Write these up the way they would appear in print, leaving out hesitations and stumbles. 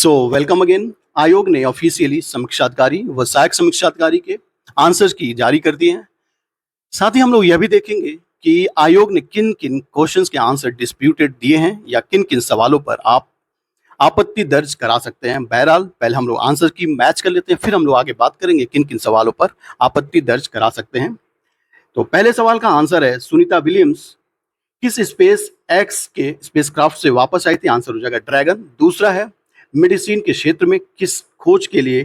Welcome again. आयोग ने officially समीक्षाधिकारी व सहायक समीक्षाधिकारी के आंसर्स की जारी कर दिए हैं। साथ ही हम लोग यह भी देखेंगे कि आयोग ने किन किन क्वेश्चंस के आंसर डिस्प्यूटेड दिए हैं या किन किन सवालों पर आप आपत्ति दर्ज करा सकते हैं। बहरहाल पहले हम लोग आंसर की मैच कर लेते हैं, फिर हम लोग आगे बात करेंगे किन किन सवालों पर आपत्ति दर्ज करा सकते हैं। तो पहले सवाल का आंसर है, सुनीता विलियम्स किस स्पेस एक्स के स्पेसक्राफ्ट से वापस आई थी? आंसर हो जाएगा ड्रैगन। दूसरा है, मेडिसिन के क्षेत्र में किस खोज के लिए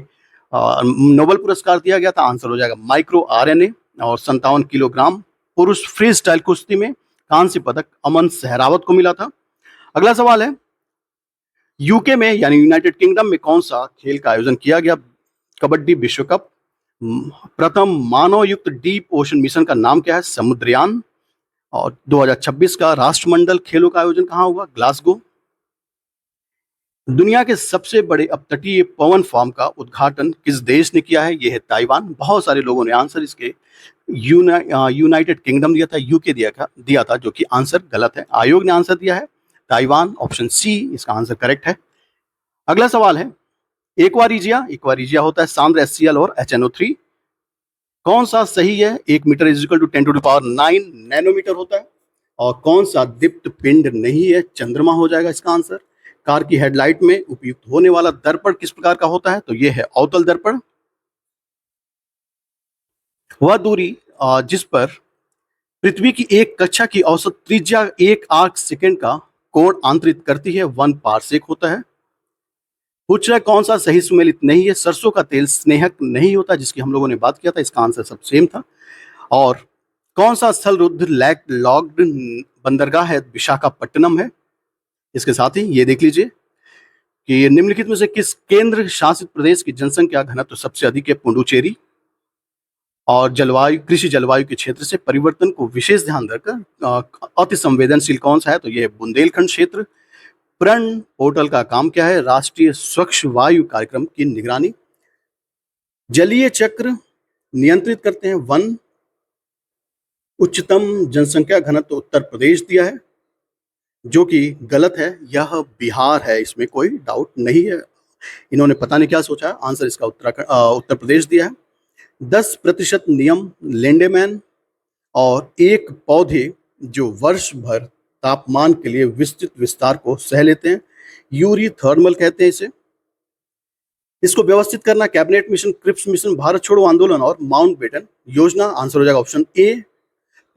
नोबेल पुरस्कार दिया गया था? आंसर हो जाएगा माइक्रो आरएनए। और 57 किलोग्राम पुरुष फ्री स्टाइल कुश्ती में कांस्य पदक अमन सहरावत को मिला था। अगला सवाल है, यूके में यानी यूनाइटेड किंगडम में कौन सा खेल का आयोजन किया गया? कबड्डी विश्व कप। प्रथम मानव युक्त डीप ओशन मिशन का नाम क्या है? समुद्रयान। और 2026 का राष्ट्रमंडल खेलों का आयोजन कहाँ हुआ? ग्लासगो। दुनिया के सबसे बड़े अपतटीय पवन फार्म का उद्घाटन किस देश ने किया है? यह है ताइवान। बहुत सारे लोगों ने आंसर इसके यूनाइटेड किंगडम दिया था, यूके दिया था, जो कि आंसर गलत है। आयोग ने आंसर दिया है ताइवान, ऑप्शन सी इसका आंसर करेक्ट है। अगला सवाल है, एक्वारिजिया होता है सांद्र HCl और HNO3। कौन सा सही है? 1 metre is equal to 10⁹ nanometre होता है। और कौन सा दीप्त पिंड नहीं है? चंद्रमा हो जाएगा इसका आंसर। कार की हेडलाइट में उपयुक्त होने वाला दर्पण किस प्रकार का होता है? तो यह है अवतल दर्पण। वह दूरी जिस पर पृथ्वी की एक कक्षा की औसत त्रिज्या 1 आर्क सेकंड का कोण आंतरित करती है 1 पारसेक होता है। पूछ रहा है कौन सा सही सुमेलित नहीं है? सरसों का तेल स्नेहक नहीं होता, जिसकी हम लोगों ने बात किया था, इसका आंसर सब सेम था। और कौन सा स्थल रुद्ध लैंड लॉक्ड बंदरगाह है? विशाखापट्टनम है। इसके साथ ही ये देख लीजिए कि निम्नलिखित में से किस केंद्र शासित प्रदेश की जनसंख्या घनत्व सबसे अधिक है? पुडुचेरी। और कृषि जलवायु के क्षेत्र से परिवर्तन को विशेष ध्यान रखकर अति संवेदनशील कौन सा है? तो यह बुंदेलखंड क्षेत्र। प्रण पोर्टल का काम क्या है? राष्ट्रीय स्वच्छ वायु कार्यक्रम की निगरानी। जलीय चक्र नियंत्रित करते हैं वन। उच्चतम जनसंख्या घनत्व उत्तर प्रदेश दिया है, जो कि गलत है, यह बिहार है, इसमें कोई डाउट नहीं है। इन्होंने पता नहीं क्या सोचा, आंसर इसका उत्तर प्रदेश दिया है। 10% नियम लेंडेमैन। और एक पौधे जो वर्ष भर तापमान के लिए विस्तृत विस्तार को सह लेते हैं, यूरी थर्मल कहते हैं इसे। इसको व्यवस्थित करना कैबिनेट मिशन, क्रिप्स मिशन, भारत छोड़ो आंदोलन और माउंटबेटन योजना। आंसर हो जाएगा ऑप्शन ए।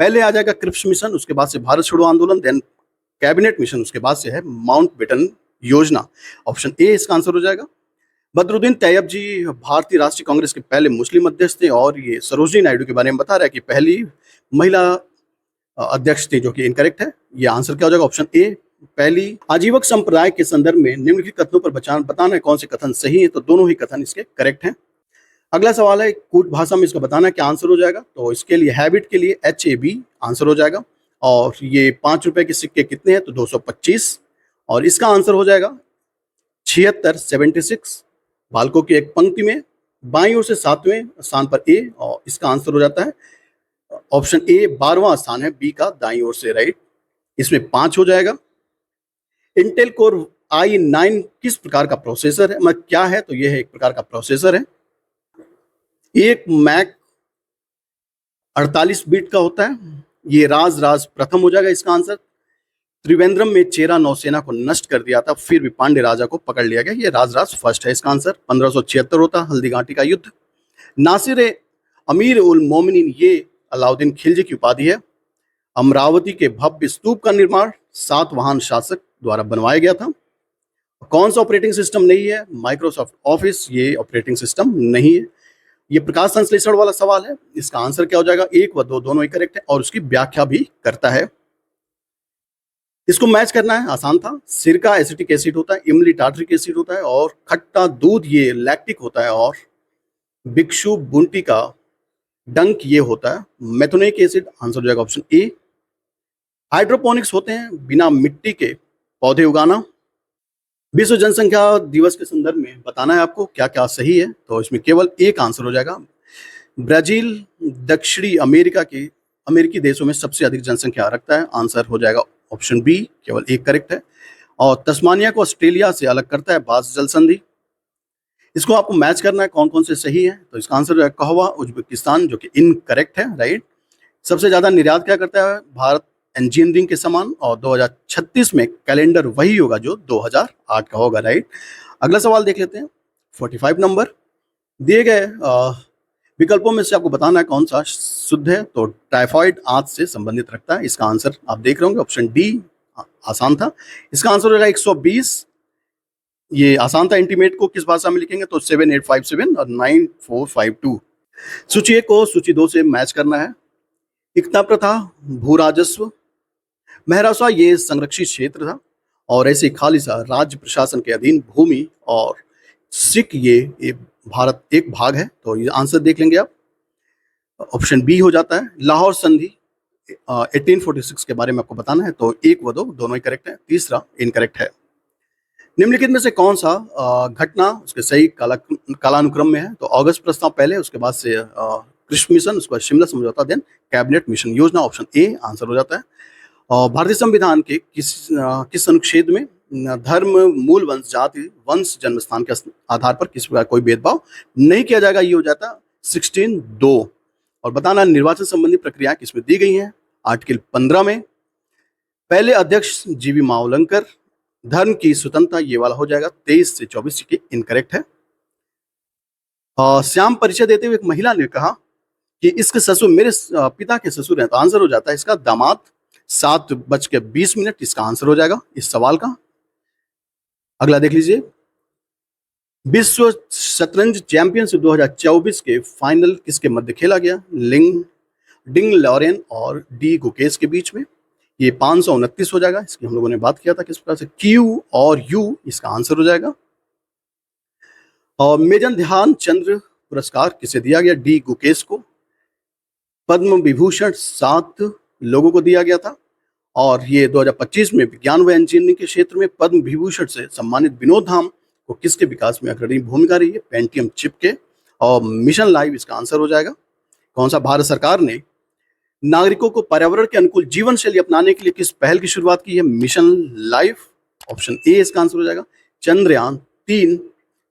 पहले आ जाएगा क्रिप्स मिशन, उसके बाद से भारत छोड़ो आंदोलन, देन कैबिनेट मिशन, उसके बाद से है माउंटबेटन योजना। ऑप्शन ए इसका आंसर हो जाएगा। बदरुद्दीन तैयब जी भारतीय राष्ट्रीय कांग्रेस के पहले मुस्लिम अध्यक्ष थे। और ये सरोजिनी नायडू के बारे में बता रहा है कि पहली महिला अध्यक्ष थे, जो कि इनकरेक्ट है। ये आंसर क्या हो जाएगा? ऑप्शन ए पहली। आजीवक संप्रदाय के संदर्भ में निम्नलिखित कथनों पर बताना है कौन से कथन सही है? तो दोनों ही कथन इसके करेक्ट हैं। अगला सवाल है, कूट भाषा में इसका बताना है क्या आंसर हो जाएगा? तो इसके लिए हैबिट के लिए HAB आंसर हो जाएगा। और ये 5 रुपए के सिक्के कितने हैं? तो 225। और इसका आंसर हो जाएगा 76 बालकों की एक पंक्ति में बाईं ओर से 7वें स्थान पर ए। और इसका आंसर हो जाता है ऑप्शन ए 12वां स्थान है बी का दाईं ओर से, राइट। इसमें 5 हो जाएगा। इंटेल कोर i9 किस प्रकार का प्रोसेसर है? मतलब क्या है? तो यह है एक प्रकार का प्रोसेसर है। एक मैक 48 बिट का होता है। ये राज प्रथम हो जाएगा इसका आंसर। त्रिवेंद्रम में चेरा नौसेना को नष्ट कर दिया था, फिर भी पांडे राजा को पकड़ लिया गया। ये राज फर्स्ट है इसका आंसर। 1576 होता हल्दी घाटी का युद्ध। नासिर अमीर उल मोमिनीन ये अलाउद्दीन खिलजी की उपाधि है। अमरावती के भव्य स्तूप का निर्माण सातवाहन शासक द्वारा बनवाया गया था। कौन सा ऑपरेटिंग सिस्टम नहीं है? माइक्रोसॉफ्ट ऑफिस ये ऑपरेटिंग सिस्टम नहीं है। ये प्रकाश संश्लेषण वाला सवाल है, इसका आंसर क्या हो जाएगा? 1 व 2 दोनों ही करेक्ट है और उसकी व्याख्या भी करता है। इसको मैच करना है, आसान था। सिरका एसिटिक एसिड होता है, इमली टार्ट्रिक एसिड होता है, और खट्टा दूध ये लैक्टिक होता है, और भिक्षु बुंटी का डंक ये होता है मेथोनिक एसिड। आंसर हो जाएगा ऑप्शन ए। हाइड्रोपोनिक्स होते हैं बिना मिट्टी के पौधे उगाना। विश्व जनसंख्या दिवस के संदर्भ में बताना है आपको क्या क्या सही है, तो इसमें केवल एक आंसर हो जाएगा। ब्राजील दक्षिणी अमेरिकी देशों में सबसे अधिक जनसंख्या रखता है। आंसर हो जाएगा ऑप्शन बी, केवल एक करेक्ट है। और तस्मानिया को ऑस्ट्रेलिया से अलग करता है बास जल संधि। इसको आपको मैच करना है कौन कौन से सही है, तो इसका आंसर है कहवा उज्बेकिस्तान, जो कि इनकरेक्ट है, राइट। सबसे ज्यादा निर्यात क्या करता है भारत, इंजीनियरिंग के सामान, और 2036 में कैलेंडर वही होगा जो 2008 का होगा, राइट। अगला सवाल देख लेते हैं। 45 नंबर दिए गए विकल्पों में से आपको बताना है कौन सा शुद्ध है, तो टाइफाइड आंत से संबंधित रखता है। इसका आंसर आप देख रहे होंगे ऑप्शन डी आसान था। इसका आंसर हो जाएगा 120। ये आसान था। इंटीमेट को किस भाषा में लिखेंगे, तो 7857 और 9452। सूची 1 को सूची 2 से मैच करना है। इकता प्रथा, भू राजस्व, महरासा ये संरक्षित क्षेत्र था, और ऐसे खालिसा राज्य प्रशासन के अधीन भूमि, और सिख ये भारत एक भाग है। तो ये आंसर देख लेंगे आप, ऑप्शन बी हो जाता है। लाहौर संधि 1846 के बारे में आपको बताना है, तो 1 व 2 दोनों ही करेक्ट है, तीसरा इनकरेक्ट है। निम्नलिखित में से कौन सा घटना उसके सही कालानुक्रम में है, तो अगस्त प्रस्ताव पहले, उसके बाद से कृष्ण मिशन, उसके बाद शिमला समझौता, देन कैबिनेट मिशन योजना, ऑप्शन ए आंसर हो जाता है। और भारतीय संविधान के किस अनुच्छेद में धर्म, मूल वंश, जाति, वंश, जन्म स्थान के आधार पर किसी प्रकार कोई भेदभाव नहीं किया जाएगा, ये हो जाता है 16(2). और बताना निर्वाचन संबंधी प्रक्रिया किसमें दी गई है, आर्टिकल 15 में। पहले अध्यक्ष जीवी मावलंकर। धर्म की स्वतंत्रता ये वाला हो जाएगा 23 से 24 के इनकरेक्ट है। श्याम परिचय देते हुए एक महिला ने कहा कि इसके ससुर मेरे पिता के ससुर हैं, तो आंसर हो जाता है इसका दामाद। 7:20, इसका आंसर हो जाएगा इस सवाल का। अगला देख लीजिए। विश्व शतरंज चैंपियनशिप 2024 के फाइनल किसके मध्य खेला गया, डिंग लॉरेन और डी गुकेश के बीच में। ये 529 हो जाएगा, इसकी हम लोगों ने बात किया था किस प्रकार से। क्यू और यू इसका आंसर हो जाएगा। और मेजर ध्यानचंद पुरस्कार किसे दिया गया, डी गुकेश को। पद्म विभूषण 7 लोगों को दिया गया था, और ये 2025 में विज्ञान व इंजीनियरिंग के क्षेत्र में पद्म विभूषण से सम्मानित विनोद धाम को किसके विकास में अग्रणी भूमिका रही है, पेंटियम चिप के। और मिशन लाइव इसका आंसर हो जाएगा। कौन सा भारत सरकार ने नागरिकों को पर्यावरण के अनुकूल जीवन शैली अपनाने के लिए किस पहल की शुरुआत की है, मिशन लाइफ, ऑप्शन ए इसका आंसर हो जाएगा। चंद्रयान 3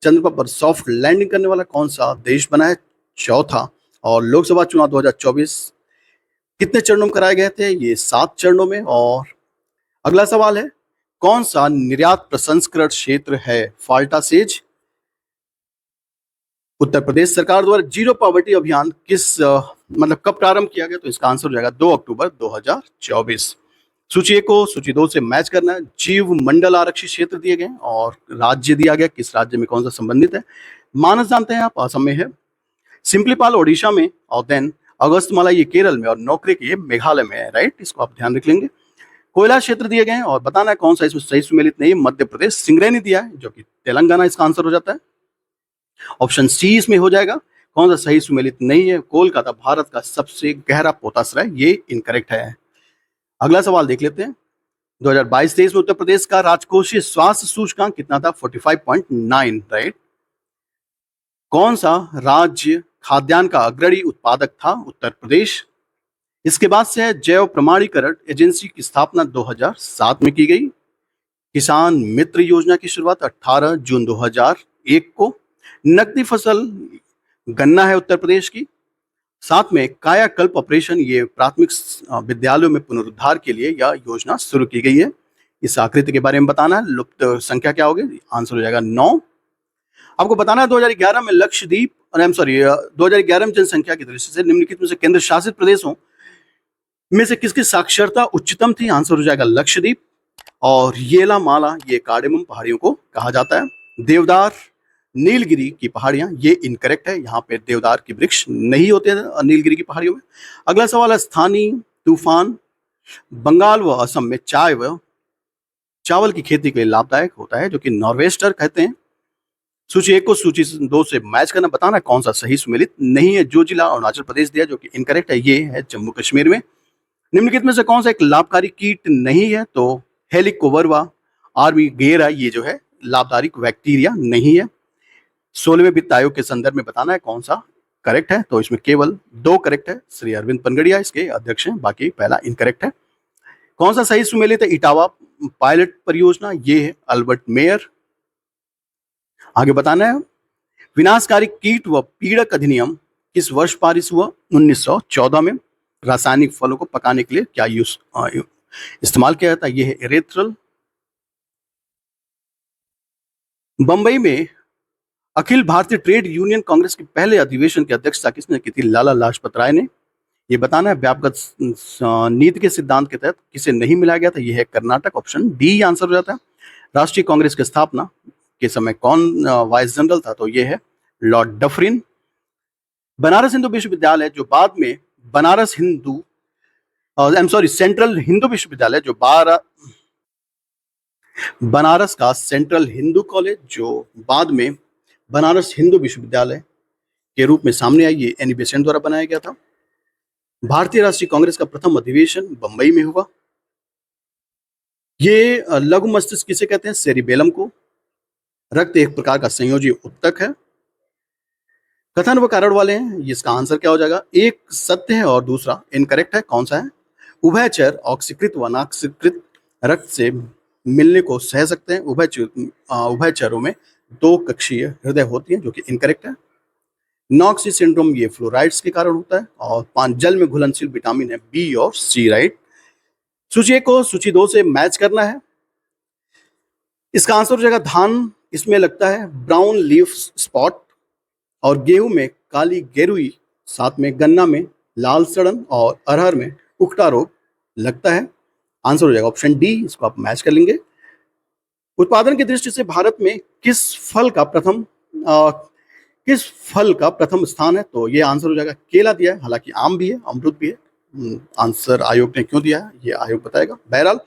चंद्रमा पर सॉफ्ट लैंडिंग करने वाला कौन सा देश बना है, चौथा। और लोकसभा चुनाव 2024 कितने चरणों में कराए गए थे, ये 7 चरणों में। और अगला सवाल है, कौन सा निर्यात प्रसंस्करण क्षेत्र है, फाल्टा सेज। उत्तर प्रदेश सरकार द्वारा जीरो पॉवर्टी अभियान कब प्रारंभ किया गया, तो इसका आंसर हो जाएगा 2 अक्टूबर 2024। सूची 1 को सूची 2 से मैच करना है। जीव मंडल आरक्षित क्षेत्र दिए गए, और राज्य दिया गया, किस राज्य में कौन सा संबंधित है। मानस जानते हैं आप, असम में है। सिंपलीपाल ओडिशा में, और देन अगस्तमाला ये केरल में, और नौकरी ये मेघालय में है, राइट। इसको आप ध्यान रख लेंगे। कोयला क्षेत्र दिए गए हैं, और बताना है कौन सा इसमें सही सुमेलित नहीं है, मध्य प्रदेश। सिंगरेनी दिया है, जो कि तेलंगाना इसका आंसर हो जाता है, ऑप्शन सी इसमें हो जाएगा। कौन सा सही सुमेलित नहीं है, कोलकाता भारत का सबसे गहरा पोताश्रय, ये इनकरेक्ट है। अगला सवाल देख लेते हैं। 2022-23 में उत्तर प्रदेश का राजकोषीय स्वास्थ्य सूचकांक कितना था, 45.9, राइट। कौन सा राज्य खाद्यान्न का अग्रणी उत्पादक था, उत्तर प्रदेश। इसके बाद से है जैव प्रमाणीकरण एजेंसी की स्थापना 2007 में की गई। किसान मित्र योजना की शुरुआत 18 जून 2001 को। नकदी फसल गन्ना है उत्तर प्रदेश की। साथ में कायाकल्प ऑपरेशन, ये प्राथमिक विद्यालयों में पुनरुद्धार के लिए यह योजना शुरू की गई है। इस आकृति के बारे में बताना है, लुप्त संख्या क्या होगी, आंसर हो जाएगा 9। आपको बताना है 2011 में लक्षद्वीप 2011 में जनसंख्या की दृष्टि से निम्नलिखित में से केंद्र शासित प्रदेशों में से किसकी साक्षरता उच्चतम थी, आंसर हो जाएगा लक्षद्वीप। और येला माला ये कार्डेमम पहाड़ियों को कहा जाता है। देवदार नीलगिरी की पहाड़ियां, ये इनकरेक्ट है, यहाँ पे देवदार के वृक्ष नहीं होते हैं नीलगिरी की पहाड़ियों में। अगला सवाल है, स्थानीय तूफान बंगाल व असम में चाय व चावल की खेती के लिए लाभदायक होता है, जो कि नॉर्वेस्टर कहते हैं। सूची 1 को सूची 2 से मैच करना, बताना कौन सा सही सुमेलित नहीं है। जो जिला अरुणाचल प्रदेश दिया, जो कि इनकरेक्ट है, ये है जम्मू कश्मीर में। निम्नलिखित में से कौन सा एक लाभकारी कीट नहीं है, तो हेलिकोवर्पा आर्मीगेरा ये जो है लाभकारी बैक्टीरिया नहीं है। 16वें वित्त आयोग के संदर्भ में बताना है कौन सा करेक्ट है, तो इसमें केवल 2 करेक्ट है। श्री अरविंद पनगड़िया इसके अध्यक्ष हैं, बाकी पहला इनकरेक्ट है। कौन सा सही सुमेलित है, इटावा पायलट परियोजना, ये है अल्बर्ट मेयर। आगे बताना है, विनाशकारी कीट व पीड़क अधिनियम किस वर्ष पारित हुआ? 1914 में। रासायनिक फलों को पकाने के लिए क्या इस्तेमाल किया जाता है? यह है एरेथ्रल। बंबई में अखिल भारतीय ट्रेड यूनियन कांग्रेस के पहले अधिवेशन की अध्यक्षता किसने की थी? लाला लाजपत राय ने। ये बताना है, व्यापक नीति के सिद्धांत के तहत किसे नहीं मिलाया गया था? यह है कर्नाटक। ऑप्शन डी आंसर हो जाता है। राष्ट्रीय कांग्रेस की स्थापना के समय कौन वाइस जनरल था? तो यह है लॉर्ड डफरिन। बनारस हिंदू विश्वविद्यालय जो बाद में बनारस हिंदू सेंट्रल हिंदू विश्वविद्यालय, जो बनारस का सेंट्रल हिंदू कॉलेज जो बाद में बनारस हिंदू विश्वविद्यालय के रूप में सामने आई, ये एनी बेसेंट द्वारा बनाया गया था। भारतीय राष्ट्रीय कांग्रेस का प्रथम अधिवेशन बंबई में हुआ। ये लघु मस्तिष्क किसे कहते हैं? सेरिबेलम को। रक्त एक प्रकार का संयोजी उत्तक है। कथन व कारण वाले हैं, इसका आंसर क्या हो जाएगा? एक सत्य है और दूसरा इनकरेक्ट है। कौन सा है? उभयचर ऑक्सीकृत व अनाक्सीकृत रक्त से मिलने को सह सकते हैं। उभयचरों में दो कक्षीय हृदय होती है, जो कि इनकरेक्ट है। नॉक्सी सिंड्रोम ये फ्लोराइड्स के कारण होता है। और 5 जल में घुलनशील विटामिन है बी और सी, राइट। सूची 1 को सूची 2 से मैच करना है। इसका आंसर हो जाएगा धान, इसमें लगता है ब्राउन लीफ स्पॉट, और गेहूं में काली गेरुई, साथ में गन्ना में लाल सड़न, और अरहर में उकटा रोग लगता है। आंसर हो जाएगा ऑप्शन डी, इसको आप मैच कर लेंगे। उत्पादन की दृष्टि से भारत में किस फल का प्रथम स्थान है? तो ये आंसर हो जाएगा केला दिया है, हालांकि आम भी है, अमरूद भी है। आंसर आयोग ने क्यों दिया है ये आयोग बताएगा। बहरहाल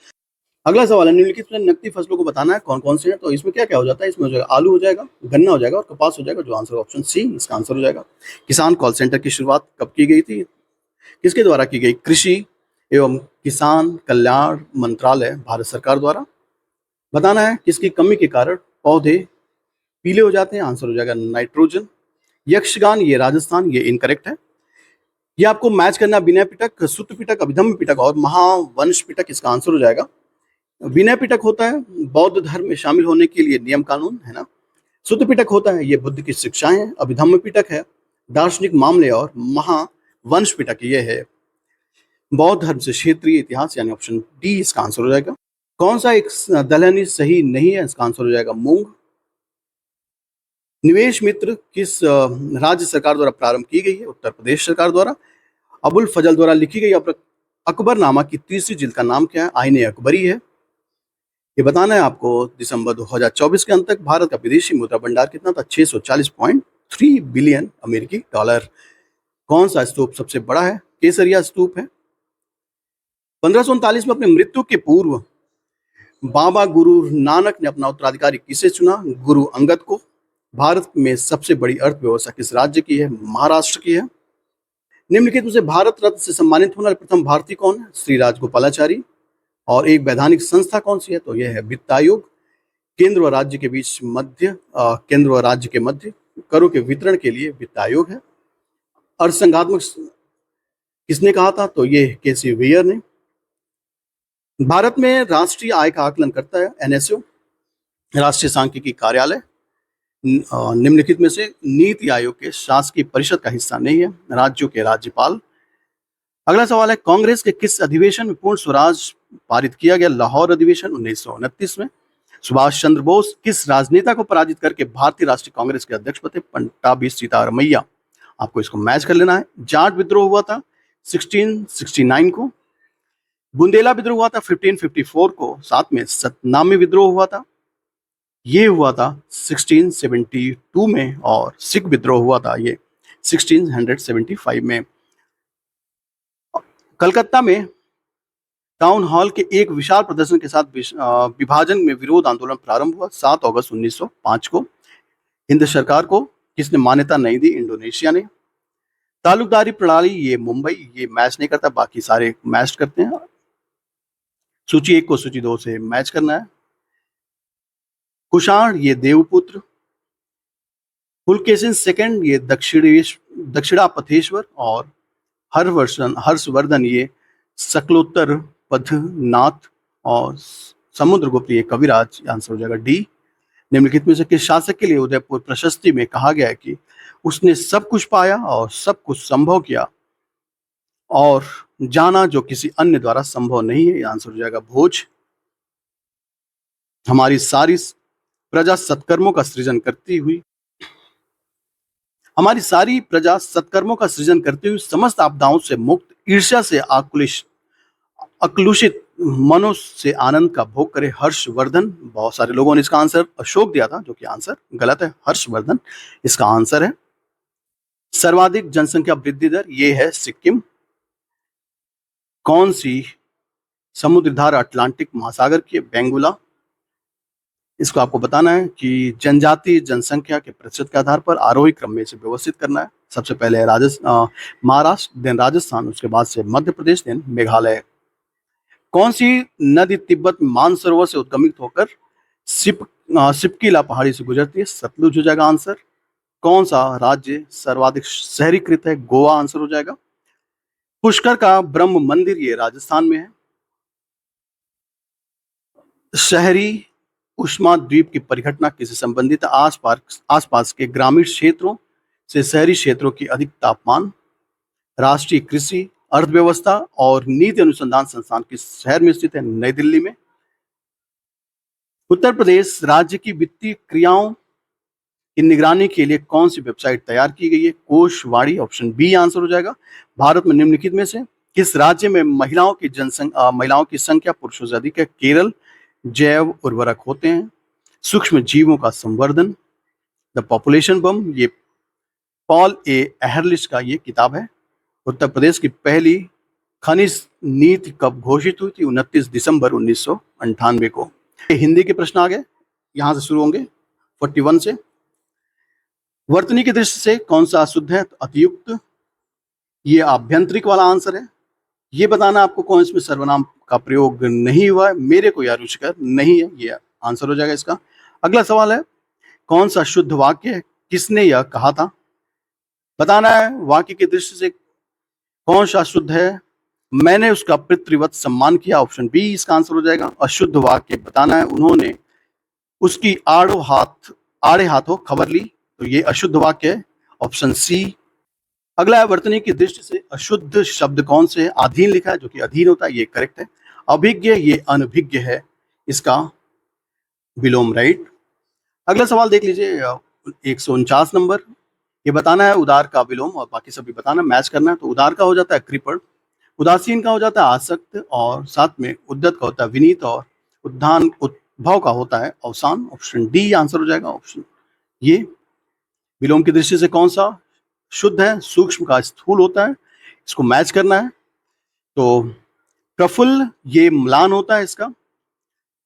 अगला सवाल है, निम्नलिखित में नकदी फसलों को बताना है कौन कौन से हैं। तो इसमें क्या क्या हो जाता है? इसमें हो जाएगा आलू हो जाएगा, गन्ना हो जाएगा और कपास हो जाएगा, जो आंसर ऑप्शन सी इसका आंसर हो जाएगा। किसान कॉल सेंटर की शुरुआत कब की गई थी? किसके द्वारा की गई? कृषि एवं किसान कल्याण मंत्रालय, भारत सरकार द्वारा। बताना है किसकी कमी के कारण पौधे पीले हो जाते हैं? आंसर हो जाएगा नाइट्रोजन। यक्षगान ये राजस्थान, ये इनकरेक्ट है। ये आपको मैच करना विनय पिटक, सुत्त पिटक, अभिधम्म पिटक और महावंश पिटक, इसका आंसर हो जाएगा। विनय पिटक होता है बौद्ध धर्म में शामिल होने के लिए नियम कानून, है ना। सुत्त पिटक होता है ये बुद्ध की शिक्षाएं हैं। अभिधम्म पिटक है दार्शनिक मामले, और महावंश पिटक ये है बौद्ध धर्म से क्षेत्रीय इतिहास, यानी ऑप्शन डी इसका आंसर हो जाएगा। कौन सा एक दलहनी सही नहीं है? इसका आंसर हो जाएगा मूंग। निवेश मित्र किस राज्य सरकार द्वारा प्रारंभ की गई है? उत्तर प्रदेश सरकार द्वारा। अबुल फजल द्वारा लिखी गई अकबरनामा की तीसरी जिल्द का नाम क्या है? आईने अकबरी है। ये बताना है आपको, दिसंबर 2024 के अंत तक भारत का विदेशी मुद्रा भंडार कितना था? 640.3 बिलियन अमेरिकी डॉलर। कौन सा स्तूप सबसे बड़ा है? केसरिया स्तूप है। 1539 में अपनी मृत्यु के पूर्व बाबा गुरु नानक ने अपना उत्तराधिकारी किसे चुना? गुरु अंगद को। भारत में सबसे बड़ी अर्थव्यवस्था किस राज्य की है? महाराष्ट्र की है। निम्नलिखित में से भारत रत्न से सम्मानित होने वाले प्रथम भारतीय कौन है? श्री राजगोपालाचारी। और एक वैधानिक संस्था कौन सी है? तो यह है वित्त आयोग। केंद्र व राज्य के मध्य करों के वितरण के लिए वित्त आयोग है। अर्थसंघात्मक किसने कहा था? तो ये केसी वेयर ने। भारत में राष्ट्रीय आय का आकलन करता है एनएसओ, राष्ट्रीय सांख्यिकी कार्यालय। निम्नलिखित में से नीति आयोग के शासकीय परिषद का हिस्सा नहीं है राज्यों के राज्यपाल। अगला सवाल है, कांग्रेस के किस अधिवेशन में पूर्ण स्वराज पारित किया गया? लाहौर अधिवेशन 1929 में। सुभाष चंद्र बोस किस राजनेता को पराजित करके भारतीय राष्ट्रीय कांग्रेस के अध्यक्ष बने? पट्टाभी सीतारमैया। आपको इसको मैच कर लेना है। जाट विद्रोह हुआ था 1669 को। बुंदेला विद्रोह हुआ था 1554 को। साथ में सतनामी विद्रोह हुआ था, ये हुआ था 1672 में। और सिख विद्रोह हुआ था ये 1675 में। कलकत्ता में टाउन हॉल के एक विशाल प्रदर्शन के साथ विभाजन में विरोध आंदोलन प्रारंभ हुआ 7 अगस्त 1905 को। हिंद सरकार को किसने मान्यता नहीं दी? इंडोनेशिया ने। तालुकदारी प्रणाली ये मुंबई, ये मैच नहीं करता, बाकी सारे मैच करते हैं। सूची 1 को सूची 2 से मैच करना है। कुषाण ये देवपुत्र। पुलकेशिन सेकंड ये दक्षिणापथेश्वर। और हर्षवर्धन ये सकलोत्तर पथनाथ। और समुद्रगुप्त ये कविराज, आंसर हो जाएगा डी। निम्नलिखित में से किस शासक के लिए उदयपुर प्रशस्ति में कहा गया है कि उसने सब कुछ पाया और सब कुछ संभव किया और जाना जो किसी अन्य द्वारा संभव नहीं है? आंसर हो जाएगा भोज। हमारी सारी प्रजा सत्कर्मों का सृजन करती हुई हमारी सारी प्रजा सत्कर्मों का सृजन करती हुई समस्त आपदाओं से मुक्त, ईर्ष्या से अकलुषित, मनुष्य से आनंद का भोग करे, हर्षवर्धन। बहुत सारे लोगों ने इसका आंसर अशोक दिया था, जो कि आंसर गलत है, हर्षवर्धन इसका आंसर है। सर्वाधिक जनसंख्या वृद्धि दर ये है सिक्किम। कौन सी समुद्र धारा अटलांटिक महासागर की? बेंगुला। इसको आपको बताना है कि जनजातीय जनसंख्या के प्रतिशत के आधार पर आरोही क्रम में इसे व्यवस्थित करना है। सबसे पहले है महाराष्ट्र, देन राजस्थान, उसके बाद से मध्य प्रदेश, देन मेघालय। कौन सी नदी तिब्बत मानसरोवर से उद्गमित होकर सिपकीला पहाड़ी से गुजरती है? सतलुज हो जाएगा आंसर। कौन सा राज्य सर्वाधिक शहरीकृत है? गोवा आंसर हो जाएगा। पुष्कर का ब्रह्म मंदिर ये राजस्थान में है। शहरी उष्मा द्वीप की परिघटना किससे संबंधित है? आसपास के ग्रामीण क्षेत्रों से शहरी क्षेत्रों की अधिक तापमान। राष्ट्रीय कृषि अर्थव्यवस्था और नीति अनुसंधान संस्थान किस शहर में स्थित है? नई दिल्ली में। उत्तर प्रदेश राज्य की वित्तीय क्रियाओं की निगरानी के लिए कौन सी वेबसाइट तैयार की गई है? कोषवाड़ी, ऑप्शन बी आंसर हो जाएगा। भारत में निम्नलिखित में से किस राज्य में महिलाओं की संख्या पुरुषों से अधिक है? केरल। जैव उर्वरक होते हैं, सूक्ष्म जीवों का संवर्धन, द पॉपुलेशन बम, ये पॉल ए एहरलिच का ये किताब है। उत्तर प्रदेश की पहली खनिज नीति कब घोषित हुई थी? 29 दिसंबर 1998 को। हिंदी के प्रश्न आ गए, यहां से शुरू होंगे 41 से। वर्तनी की दृष्टि से कौन सा अशुद्ध है? तो अतियुक्त, ये आभ्यंतरिक वाला आंसर है। ये बताना आपको कौन इसमें सर्वनाम का प्रयोग नहीं हुआ है? मेरे को या रुचिकर नहीं है, ये आंसर हो जाएगा इसका। अगला सवाल है, कौन सा शुद्ध वाक्य है? किसने यह कहा था? बताना है वाक्य की दृष्टि से कौन सा शुद्ध है। मैंने उसका पितृवत सम्मान किया, ऑप्शन बी इसका आंसर हो जाएगा। अशुद्ध वाक्य बताना है, उन्होंने उसकी आड़े हाथों खबर ली, तो ये अशुद्ध वाक्य है, ऑप्शन सी। अगला है, वर्तनी की दृष्टि से अशुद्ध शब्द कौन से है? अधीन लिखा है, जो कि अधीन होता है, ये करेक्ट है। अभिज्ञ, ये अनभिज्ञ है, इसका विलोम, राइट। अगला सवाल देख लीजिए, 149 नंबर। ये बताना है उदार का विलोम, और बाकी सभी बताना, मैच करना है। तो उदार का हो जाता है कृपण, उदासीन का हो जाता है आसक्त, और साथ में उद्यत का होता है विनीत, और उद्भव का होता है अवसान, ऑप्शन डी आंसर हो जाएगा, ऑप्शन ये। विलोम की दृष्टि से कौन सा शुद्ध है? सूक्ष्म का स्थूल होता है, इसको मैच करना है। तो प्रफुल्ल ये म्लान होता है इसका।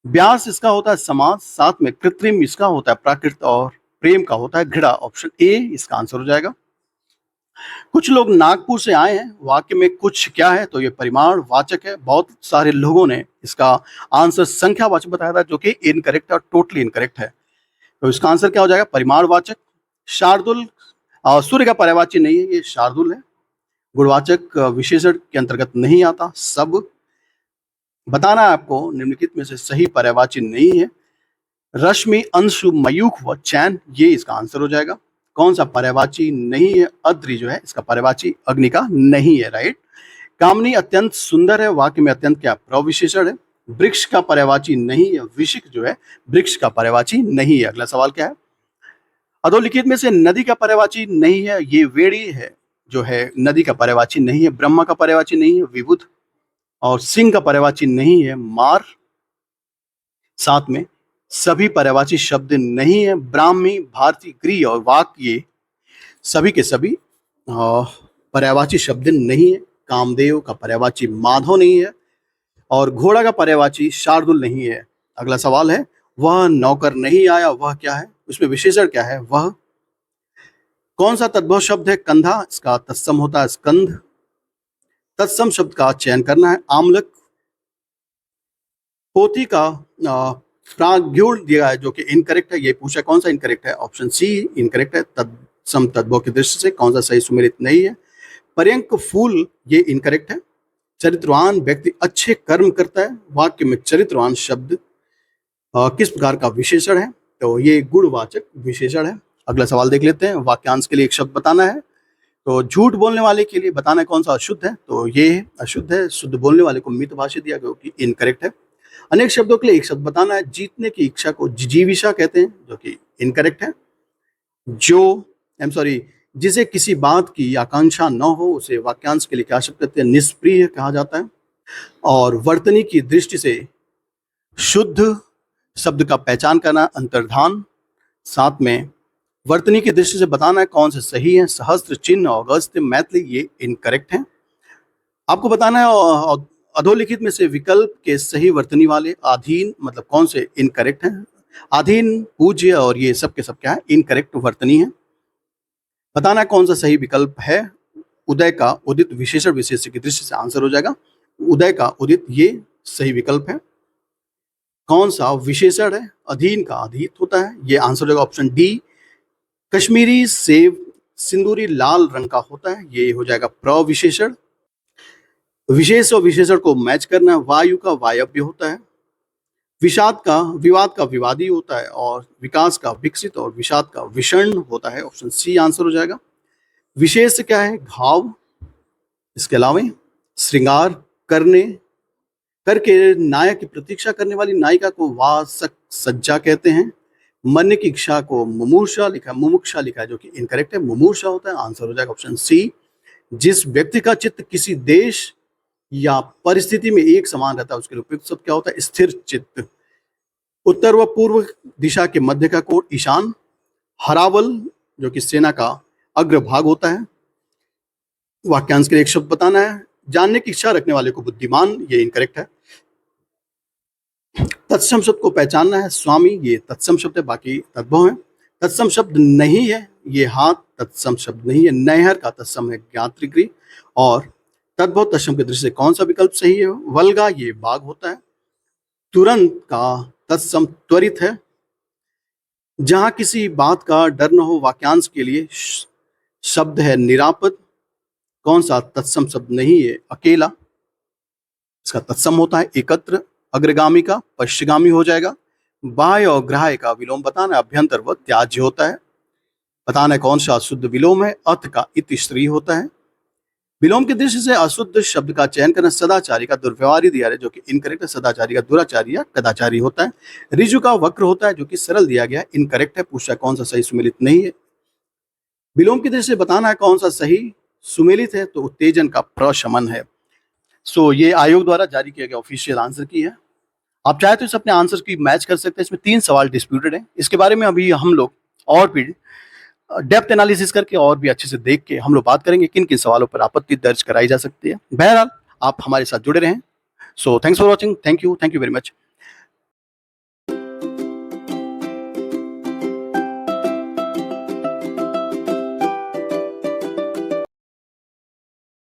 व्यास इसका होता है समास, साथ में कृत्रिम इसका होता है प्राकृत, और प्रेम का होता है घृणा, ऑप्शन ए इसका आंसर हो जाएगा। कुछ लोग नागपुर से आए हैं, वाक्य में कुछ क्या है? तो ये परिमाण वाचक है। बहुत सारे लोगों ने इसका आंसर संख्यावाचक बताया था, जो कि इनकरेक्ट है और टोटली इनकरेक्ट है। तो इसका आंसर क्या हो जाएगा? परिमाणवाचक। शार्दुल सूर्य का पर्यायवाची नहीं है, ये शार्दुल है। गुणवाचक विशेषण के अंतर्गत नहीं आता। सब बताना है आपको निम्नलिखित में से सही पर्यायवाची नहीं है। रश्मि, अंशु, मयूख व चैन, ये इसका आंसर हो जाएगा। कौन सा पर्यायवाची नहीं है? अद्रि जो है इसका पर्यायवाची अग्नि का नहीं है, राइट। कामनी अत्यंत सुंदर है, वाक्य में अत्यंत क्या प्रविशेषण है। वृक्ष का पर्यायवाची नहीं है, विशिक जो है वृक्ष का पर्यायवाची नहीं है। अगला सवाल क्या है? अधोलिखित में से नदी का पर्यायवाची नहीं है, ये वेड़ी है जो है नदी का पर्यायवाची नहीं है। ब्रह्मा का पर्यायवाची नहीं है, विबुध। और सिंह का पर्यायवाची नहीं है, मार। साथ में सभी पर्यायवाची शब्द नहीं है। ब्राह्मी, भारती, गृह और वाक, ये सभी के सभी पर्यायवाची शब्द नहीं है। कामदेव का पर्यायवाची माधव नहीं है, और घोड़ा का पर्यायवाची शार्दुल नहीं है। अगला सवाल है, वह नौकर नहीं आया, वह क्या है? उसमें विशेषण क्या है? वह। कौन सा तद्भव शब्द है? कंधा, इसका तत्सम होता है स्कंध। तत्सम शब्द का चयन करना है। आमलक। पोथी का प्राग्युण दिया है, जो कि इनकरेक्ट है, ये पूछा कौन सा इनकरेक्ट है? ऑप्शन सी इनकरेक्ट है। तत्सम तद्भव की दृष्टि से कौन सा सही सुमेलित नहीं है? पर्यंक फूल, ये इनकरेक्ट है। चरित्रवान व्यक्ति अच्छे कर्म करता है, वाक्य में चरित्रवान शब्द किस प्रकार का विशेषण है? तो ये गुणवाचक विशेषण है। अगला सवाल देख लेते हैं। वाक्यांश के लिए एक शब्द बताना है। तो झूठ बोलने वाले के लिए बताना है कौन सा अशुद्ध है, तो ये अशुद्ध है। शुद्ध बोलने वाले को मितभाषी दिया गया कि इनकरेक्ट है। अनेक शब्दों के लिए एक शब्द बताना है। जीतने की इच्छा को जिजीविषा कहते हैं, जो कि इनकरेक्ट है। जो सॉरी जिसे किसी बात की आकांक्षा न हो उसे वाक्यांश के लिए क्या शब्द कहते हैं? निष्प्रिय कहा जाता है। और वर्तनी की दृष्टि से शुद्ध शब्द का पहचान करना अंतर्धान। साथ में वर्तनी की दृष्टि से बताना है कौन से सही है। सहस्त्र, चिन्ह, अगस्त्य, मैथिली ये इनकरेक्ट हैं। आपको बताना है अधोलिखित में से विकल्प के सही वर्तनी वाले अधीन मतलब कौन से इनकरेक्ट हैं। अधीन, पूज्य और ये सब के सब क्या है? इनकरेक्ट वर्तनी है। बताना है कौन सा सही विकल्प है। उदय का उदित विशेषण विशेष्य की दृष्टि से आंसर हो जाएगा उदय का उदित, ये सही विकल्प है। कौन सा विशेषण है? अधीन का अधीत होता है, ये आंसर हो जाएगा ऑप्शन डी। कश्मीरी सेब सिंदूरी लाल रंग का होता है, ये हो जाएगा प्रविशेषण। विशेष और विशेषण को मैच करना, वायु का वायव्य होता है। विवाद का विवादी होता है और विकास का विकसित और विषाद का विषण होता है, ऑप्शन सी आंसर हो जाएगा। विशेष क्या है? घाव। इसके अलावा श्रृंगार करने करके नायक की प्रतीक्षा करने वाली नायिका को वासक सज्जा कहते हैं। मरने की इच्छा को मुमुक्षा लिखा है, जो कि इनकरेक्ट है। मुमूर्षा होता है, आंसर हो जाएगा ऑप्शन सी। जिस व्यक्ति का चित्त किसी देश या परिस्थिति में एक समान रहता है उसके लिए उपयुक्त शब्द क्या होता है? स्थिर चित्त। उत्तर व पूर्व दिशा के मध्य का कोण ईशान। हरावल, जो कि सेना का अग्रभाग होता है। वाक्यांश के लिए एक शब्द बताना है। जानने की इच्छा रखने वाले को बुद्धिमान, ये इनकरेक्ट है। तत्सम शब्द को पहचानना है। स्वामी, ये तत्सम शब्द है, बाकी तद्भव है। तत्सम शब्द नहीं है, ये हाथ तत्सम शब्द नहीं है। नहर का तत्सम है ज्ञातृगृह। और तद्भव तत्सम के दृष्टि से कौन सा विकल्प सही है? वल्गा, ये बाघ होता है। तुरंत का तत्सम त्वरित है। जहां किसी बात का डर न हो, वाक्यांश के लिए शब्द है निरापद। कौन सा तत्सम शब्द नहीं है? अकेला, इसका तत्सम होता है एकत्र। अग्रगामी का पश्चिगामी हो जाएगा। बाह्य और ग्राह्य का विलोम बताना है, अभ्यंतर व त्याज्य होता है। बताना है कौन सा शुद्ध विलोम है? अथ का इति स्त्री होता है। विलोम की दृष्टि से अशुद्ध शब्द का चयन करना। सदाचारी का दुर्व्यवहारी दिया है, जो कि इनकरेक्ट है। सदाचारी का दुराचारी या कदाचारी होता है। ऋजु का वक्र होता है, जो कि सरल दिया गया है, इनकरेक्ट है। पूछा कौन सा सही सुमेलित नहीं है। विलोम की दृष्टि से बताना है कौन सा सही सुमेलित है, तो उत्तेजन का प्रशमन है। सो ये आयोग द्वारा जारी किया गया ऑफिशियल आंसर की है। आप चाहे तो इस अपने आंसर की मैच कर सकते हैं। इसमें 3 सवाल डिस्प्यूटेड हैं। इसके बारे में अभी हम लोग और भी डेप्थ एनालिसिस करके और भी अच्छे से देख के हम लोग बात करेंगे किन किन सवालों पर आपत्ति दर्ज कराई जा सकती है। बहरहाल आप हमारे साथ जुड़े रहें। So thanks for watching. Thank you very much.